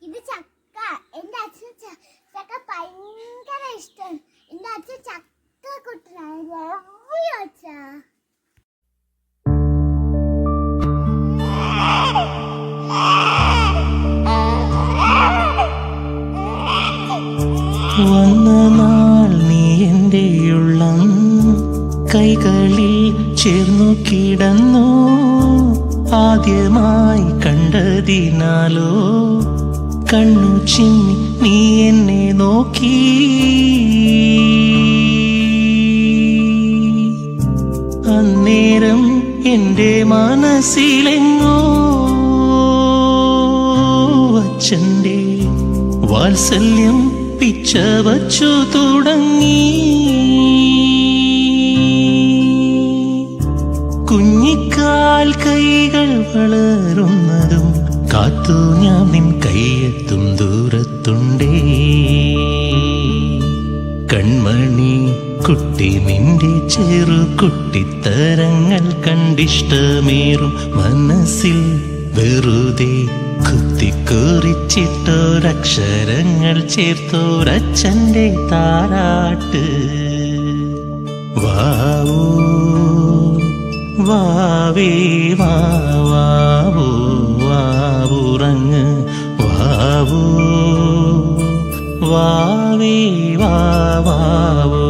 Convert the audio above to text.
ഇത് ചക്ക. എൻ്റെ അച്ഛന് ചക്ക ഭയങ്കര ഇഷ്ടമാണ്. എൻ്റെ അച്ഛൻ ചക്ക കുട്ടനാണ്. അച്ഛാ വന്ന നാൾ നീ എൻ്റെ ഉള്ളം കൈകളിൽ ചേർന്നു കിടന്നു. ആദ്യമായി കണ്ടതിനാലോ കണ്ണു ചിമ്മി നീ എന്നെ നോക്കി. അന്നേരം എൻ്റെ മനസ്സിലെങ്ങോ അച്ഛൻ്റെ വാത്സല്യം പിച്ച വച്ചു തുടങ്ങി. കുഞ്ഞിക്കാൽ കൈകൾ വളരുന്നതും കാത്തു ഞാൻ നിൻ കൈയെത്തും ദൂരത്തുണ്ടേ. കൺമണി കുട്ടി നിന്റെ ചെറു കുട്ടിത്തരങ്ങൾ കണ്ടിഷ്ടമേറും മനസ്സിൽ വെറുതെ കുത്തിക്കുറിച്ചിട്ടോരക്ഷരങ്ങൾ ചേർത്തോരച്ഛൻ്റെ താരാട്ട്. വാവോ വാവേ വാവോ വാവുറങ്ങ് വാവോ വാവേ വാവോ.